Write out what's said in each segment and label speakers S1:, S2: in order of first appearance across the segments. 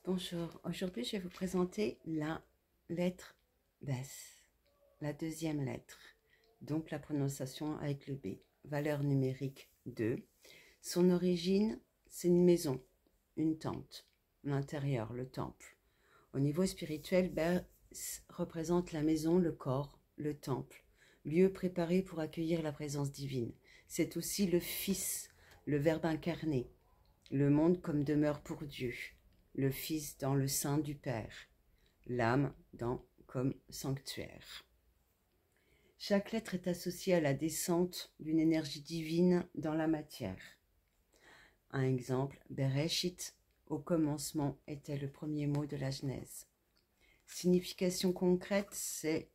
S1: Bonjour, aujourd'hui je vais vous présenter la lettre Bess, la deuxième lettre, donc la prononciation avec le B, valeur numérique 2. Son origine, c'est une maison, une tente, l'intérieur, le temple. Au niveau spirituel, Bess représente la maison, le corps, le temple, lieu préparé pour accueillir la présence divine. C'est aussi le Fils, le Verbe incarné, le monde comme demeure pour Dieu, le Fils dans le sein du Père, l'âme comme sanctuaire. Chaque lettre est associée à la descente d'une énergie divine dans la matière. Un exemple, Bereshit, au commencement, était le premier mot de la Genèse. Signification concrète, c'est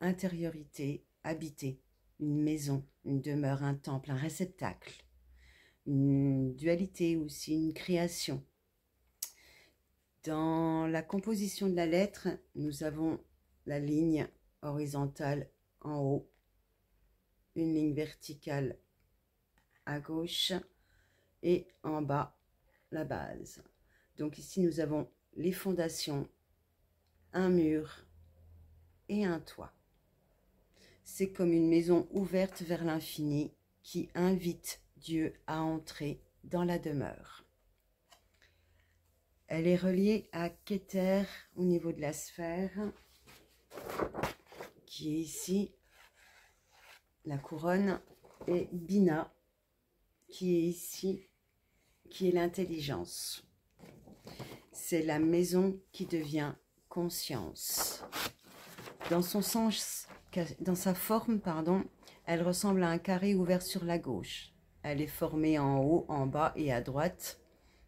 S1: intériorité, habiter, une maison, une demeure, un temple, un réceptacle. Une dualité aussi, une création. Dans la composition de la lettre, nous avons la ligne horizontale en haut, une ligne verticale à gauche et en bas, la base. Donc ici, nous avons les fondations, un mur et un toit. C'est comme une maison ouverte vers l'infini qui invite Dieu à entrer dans la demeure. Elle est reliée à Keter au niveau de la sphère, qui est ici, la couronne, et Bina, qui est ici, qui est l'intelligence. C'est la maison qui devient conscience. Dans sa forme, elle ressemble à un carré ouvert sur la gauche. Elle est formée en haut, en bas et à droite.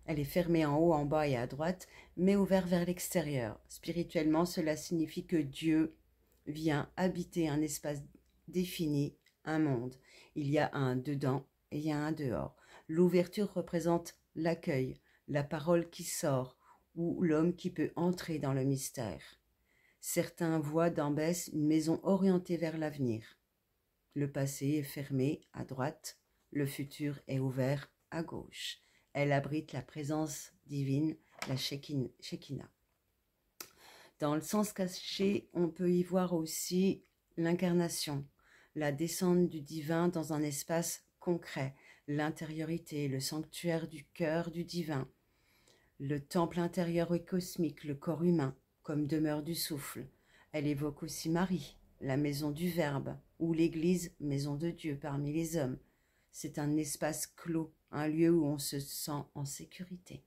S1: Elle est fermée en haut, en bas et à droite, mais ouverte vers l'extérieur. Spirituellement, cela signifie que Dieu vient habiter un espace défini, un monde. Il y a un dedans et il y a un dehors. L'ouverture représente l'accueil, la parole qui sort ou l'homme qui peut entrer dans le mystère. Certains voient dans Bess une maison orientée vers l'avenir. Le passé est fermé à droite, le futur est ouvert à gauche. Elle abrite la présence divine, la Shekinah. Dans le sens caché, on peut y voir aussi l'incarnation, la descente du divin dans un espace concret, l'intériorité, le sanctuaire du cœur du divin, le temple intérieur et cosmique, le corps humain, comme demeure du souffle. Elle évoque aussi Marie, la maison du Verbe, ou l'Église, maison de Dieu parmi les hommes. C'est un espace clos, un lieu où on se sent en sécurité.